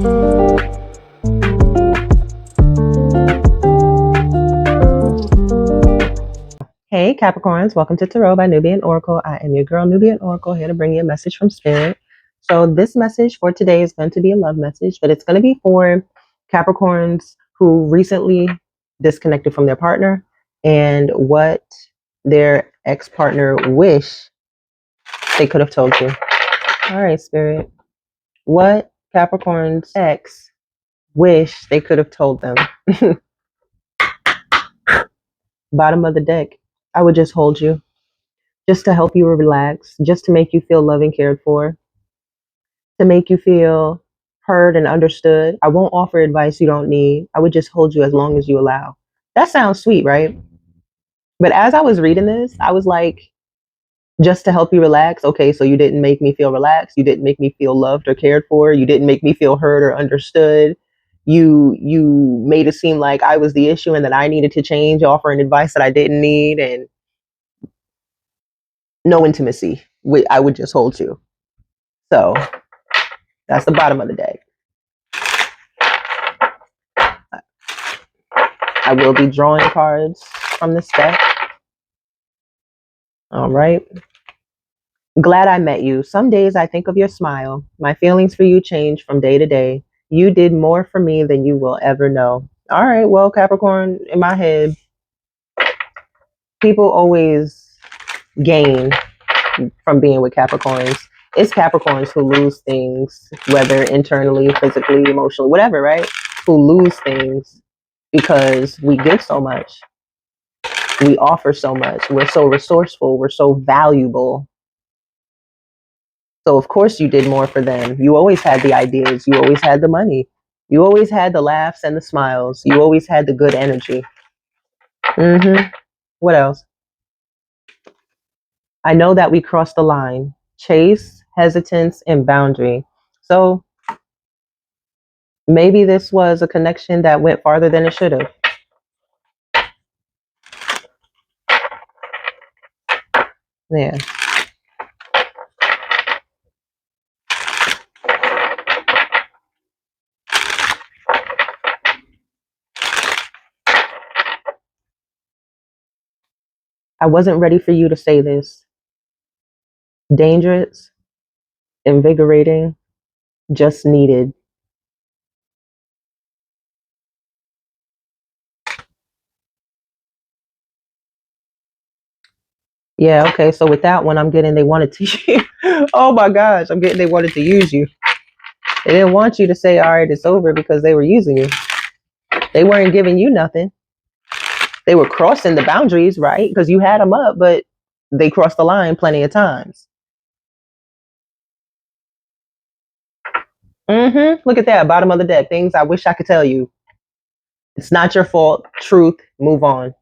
Hey Capricorns, welcome to Tarot by Nubian Oracle. I am your girl Nubian Oracle, here to bring you a message from Spirit. So this message for today is going to be a love message, but it's going to be for Capricorns who recently disconnected from their partner and what their ex-partner wish they could have told you. All right, Spirit. What Capricorn's ex wish they could have told them? Bottom of the deck. I would just hold you. Just to help you relax, just to make you feel loved and cared for, to make you feel heard and understood. I won't offer advice you don't need. I would just hold you as long as you allow. That sounds sweet, right? But as I was reading this, I was like, just to help you relax. Okay, so you didn't make me feel relaxed. You didn't make me feel loved or cared for. You didn't make me feel heard or understood. You made it seem like I was the issue and that I needed to change, offering advice that I didn't need, and no intimacy. I would just hold you. So that's the bottom of the deck. I will be drawing cards from this deck. All right. Glad I met you. Some days I think of your smile. My feelings for you change from day to day. You did more for me than you will ever know. All right. Well, Capricorn, in my head, people always gain from being with Capricorns. It's Capricorns who lose things, whether internally, physically, emotionally, whatever, right? Who lose things because we give so much. We offer so much. We're so resourceful. We're so valuable. So of course you did more for them. You always had the ideas. You always had the money. You always had the laughs and the smiles. You always had the good energy. What else? I know that we crossed the line. Chase, hesitance, and boundary. So maybe this was a connection that went farther than it should have. Yeah. I wasn't ready for you to say this. Dangerous, invigorating, just needed. Yeah, okay. So with that one, I'm getting they wanted to. Oh my gosh, I'm getting they wanted to use you. They didn't want you to say, all right, it's over because they were using you. They weren't giving you nothing. They were crossing the boundaries, right? Because you had them up, but they crossed the line plenty of times. Look at that, bottom of the deck. Things I wish I could tell you. It's not your fault. Truth. Move on.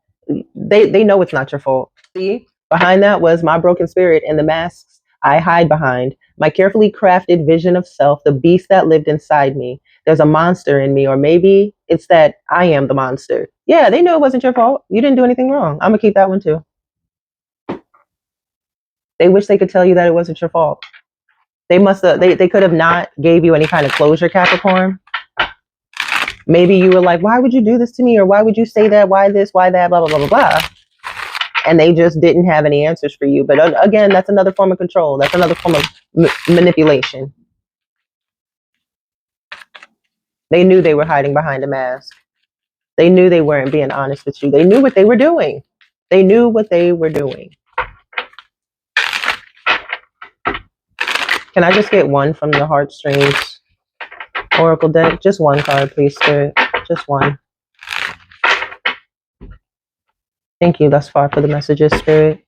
They know it's not your fault. See, behind that was my broken spirit and the masks I hide behind. My carefully crafted vision of self, the beast that lived inside me. There's a monster in me, or maybe it's that I am the monster. Yeah, they knew it wasn't your fault. You didn't do anything wrong. I'm gonna keep that one too. They wish they could tell you that it wasn't your fault. They must have. They could have not gave you any kind of closure, Capricorn. Maybe you were like, why would you do this to me? Or why would you say that? Why this? Why that? Blah, blah, blah, blah, blah. And they just didn't have any answers for you. But again, that's another form of control. That's another form of manipulation. They knew they were hiding behind a mask. They knew they weren't being honest with you. They knew what they were doing. They knew what they were doing. Can I just get one from the Heartstrings Oracle deck? Just one card, please, Spirit. Just one. Thank you thus far for the messages, Spirit.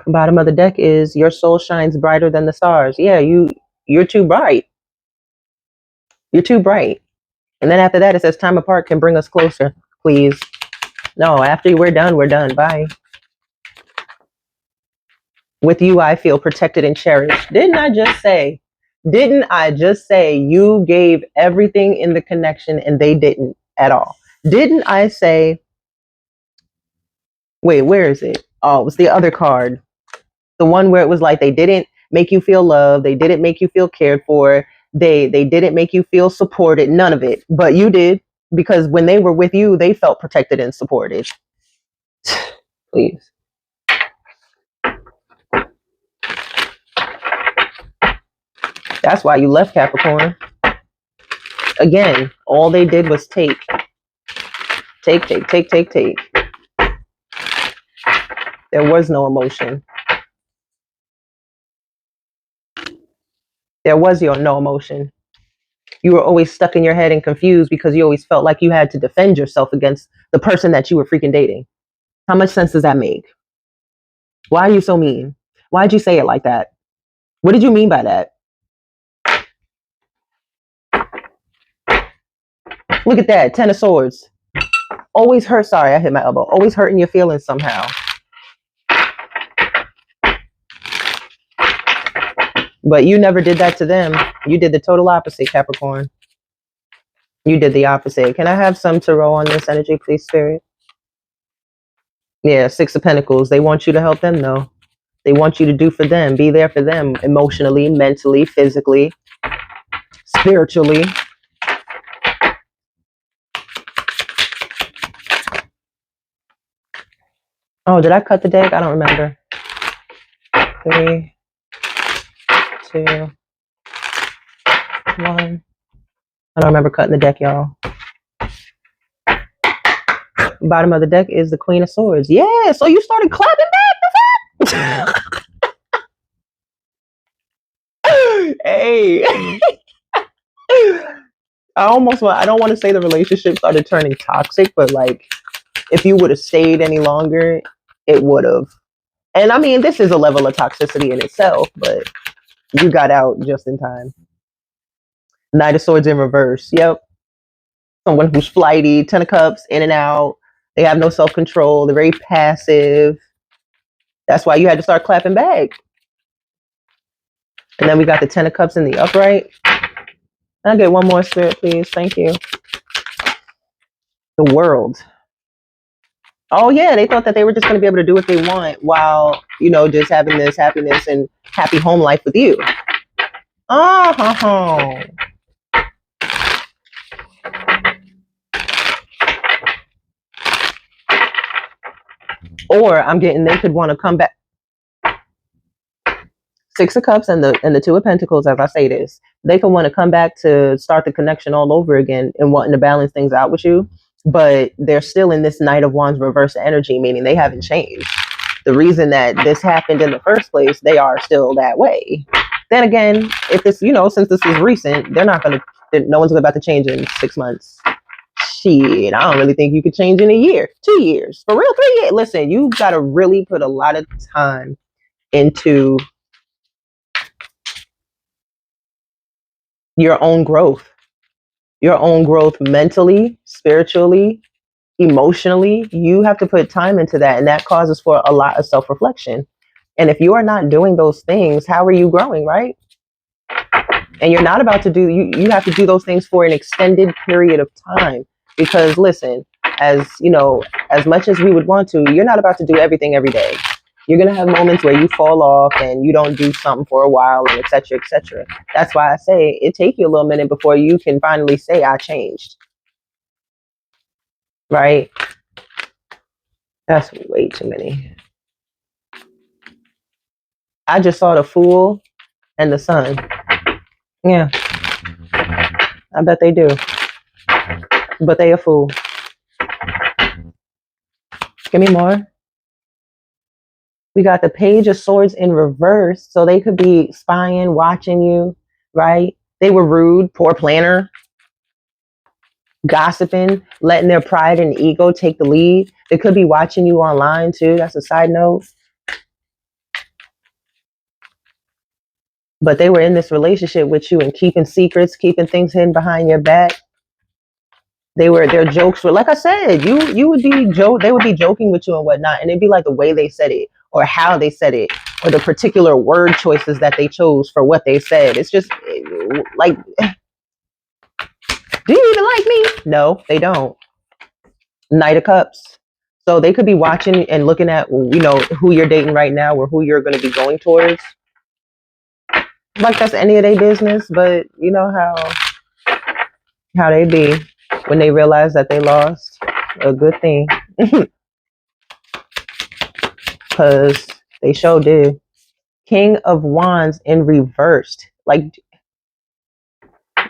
Bottom of the deck is your soul shines brighter than the stars. Yeah, you're too bright. You're too bright. And then after that, it says time apart can bring us closer. Please. No, after we're done. Bye. With you, I feel protected and cherished. Didn't I just say you gave everything in the connection and they didn't at all? Didn't I say, wait, where is it? Oh, it was the other card. The one where it was like they didn't make you feel loved. They didn't make you feel cared for. They didn't make you feel supported, none of it. But you did, because when they were with you, they felt protected and supported. Please. That's why you left, Capricorn. Again, all they did was take. Take. There was no emotion. There was no emotion. You were always stuck in your head and confused because you always felt like you had to defend yourself against the person that you were freaking dating. How much sense does that make? Why are you so mean? Why'd you say it like that? What did you mean by that? Look at that, 10 of Swords. Always hurt. Sorry, I hit my elbow. Always hurting your feelings somehow. But you never did that to them. You did the total opposite, Capricorn. You did the opposite. Can I have some tarot on this energy, please, Spirit? Yeah, 6 of Pentacles. They want you to help them? No. They want you to do for them. Be there for them emotionally, mentally, physically, spiritually. Oh, did I cut the deck? I don't remember. 3, 2, 1. I don't remember cutting the deck, y'all. Bottom of the deck is the Queen of Swords. Yeah, so you started clapping back. Hey. I don't want to say the relationship started turning toxic, but like, if you would have stayed any longer, it would have. And I mean, this is a level of toxicity in itself, but you got out just in time. Knight of Swords in reverse. Yep. Someone who's flighty, 10 of Cups, in and out. They have no self-control. They're very passive. That's why you had to start clapping back. And then we got the 10 of Cups in the upright. I'll get one more, Spirit, please. Thank you. The World. Oh, yeah. They thought that they were just going to be able to do what they want while, just having this happiness and happy home life with you. Oh. Or I'm getting they could want to come back. 6 of Cups and the 2 of Pentacles, as I say this, they could want to come back to start the connection all over again and wanting to balance things out with you. But they're still in this Knight of Wands reverse energy, meaning they haven't changed. The reason that this happened in the first place, they are still that way. Then again, if it's, since this is recent, no one's about to change in 6 months. Shit, I don't really think you could change in a year, 2 years, for real, 3 years. Listen, you've got to really put a lot of time into your own growth mentally, spiritually, emotionally. You have to put time into that, and that causes for a lot of self-reflection. And if you are not doing those things, how are you growing, right? And you're not about to do, you have to do those things for an extended period of time, because listen, as much as we would want to, you're not about to do everything every day. You're going to have moments where you fall off and you don't do something for a while, and et cetera, et cetera. That's why I say it takes you a little minute before you can finally say, I changed. Right? That's way too many. I just saw the Fool and the Sun. Yeah. I bet they do. But they a fool. Give me more. We got the Page of Swords in reverse. So they could be spying, watching you, right? They were rude, poor planner, gossiping, letting their pride and ego take the lead. They could be watching you online too. That's a side note. But they were in this relationship with you and keeping secrets, keeping things hidden behind your back. Their jokes were, like I said, you would be they would be joking with you and whatnot, and it'd be like the way they said it, or how they said it, or the particular word choices that they chose for what they said. It's just like, do you even like me? No, they don't. Knight of Cups. So they could be watching and looking at, who you're dating right now or who you're going to be going towards. Like that's any of their business, but you know how they be when they realize that they lost a good thing. Because they sure did. King of Wands in reversed. Like,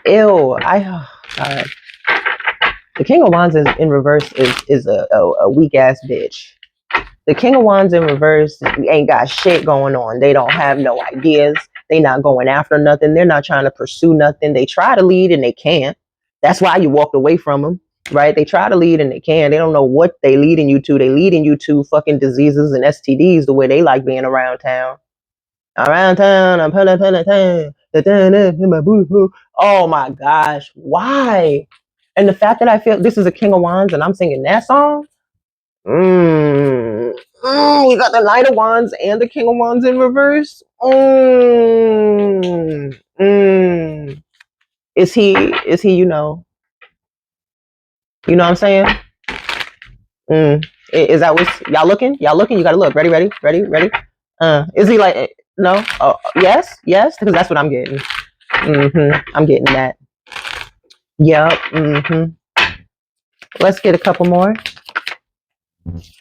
ew. God. The King of Wands in reverse is a weak ass bitch. The King of Wands in reverse ain't got shit going on. They don't have no ideas. They not going after nothing. They're not trying to pursue nothing. They try to lead and they can't. That's why you walked away from them, right? They try to lead and they can't. They don't know what they leading you to. They leading you to fucking diseases and STDs the way they like being around town. Around town, I'm pulling town. Oh my gosh, why? And the fact that I feel this is a King of Wands and I'm singing that song. We got the Knight of Wands and the King of Wands in reverse. Is he? Is he? You know what I'm saying? Is that what y'all looking? Y'all looking? You gotta look. Ready? Ready? Ready? Ready? Is he like no? Yes, yes, because that's what I'm getting. I'm getting that. Yep. Let's get a couple more.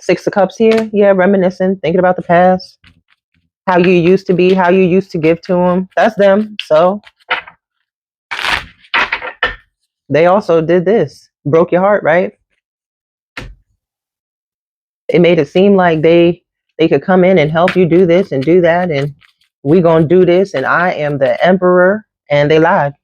Six of Cups here. Yeah, reminiscing, thinking about the past, how you used to be, how you used to give to them. That's them. So they also did this, broke your heart, right? It made it seem like they could come in and help you do this and do that, and we gonna do this, and I am the emperor, and they lied.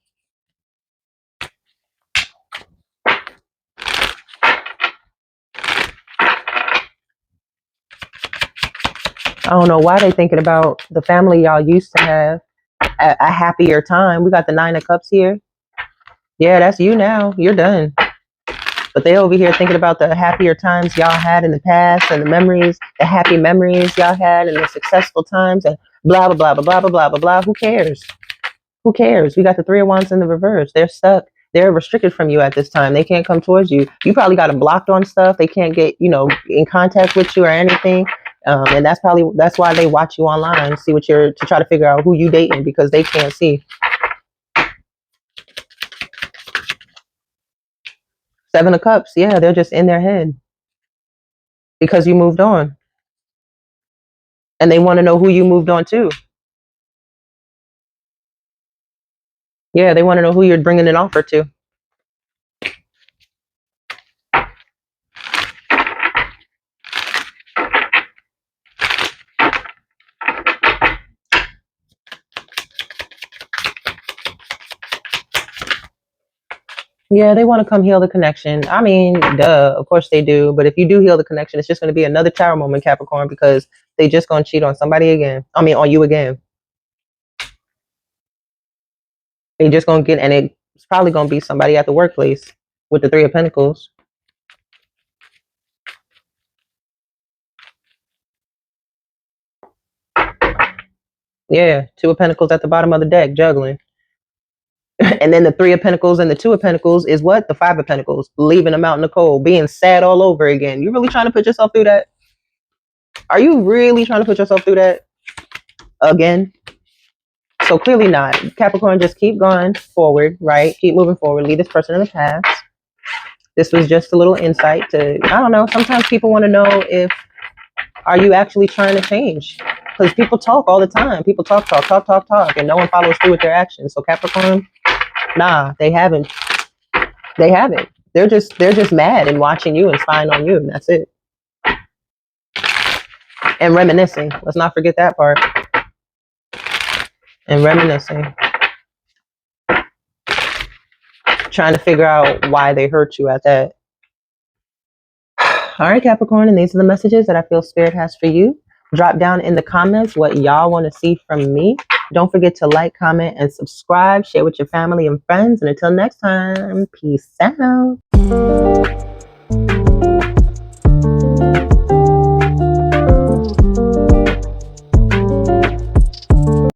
I don't know why they thinking about the family y'all used to have a happier time. We got the Nine of Cups here. Yeah, that's you now. You're done. But they over here thinking about the happier times y'all had in the past and the memories, the happy memories y'all had and the successful times and blah, blah, blah, blah, blah, blah, blah, blah, blah. Who cares? Who cares? We got the Three of Wands in the reverse. They're stuck. They're restricted from you at this time. They can't come towards you. You probably got them blocked on stuff. They can't get, in contact with you or anything. And that's why they watch you online, see what to try to figure out who you dating because they can't see. Seven of Cups. Yeah, they're just in their head because you moved on. And they want to know who you moved on to. Yeah, they want to know who you're bringing an offer to. Yeah, they want to come heal the connection. I mean, duh, of course they do. But if you do heal the connection, it's just going to be another tower moment, Capricorn, because they just going to cheat on somebody again. I mean, on you again. They just going to get, and it's probably going to be somebody at the workplace with the Three of Pentacles. Yeah, Two of Pentacles at the bottom of the deck, juggling. And then the Three of Pentacles and the Two of Pentacles is what? The Five of Pentacles, leaving them out in the cold, being sad all over again. You really trying to put yourself through that? Are you really trying to put yourself through that again? So clearly not. Capricorn, just keep going forward, right? Keep moving forward. Leave this person in the past. This was just a little insight to, I don't know, sometimes people want to know if, are you actually trying to change? Because people talk all the time. People talk, and no one follows through with their actions. So Capricorn, nah, they haven't. They haven't. They're just mad and watching you and spying on you, and that's it. And reminiscing. Let's not forget that part. And reminiscing. Trying to figure out why they hurt you at that. All right, Capricorn, and these are the messages that I feel Spirit has for you. Drop down in the comments what y'all want to see from me. Don't forget to like, comment, and subscribe. Share with your family and friends. And until next time, peace out.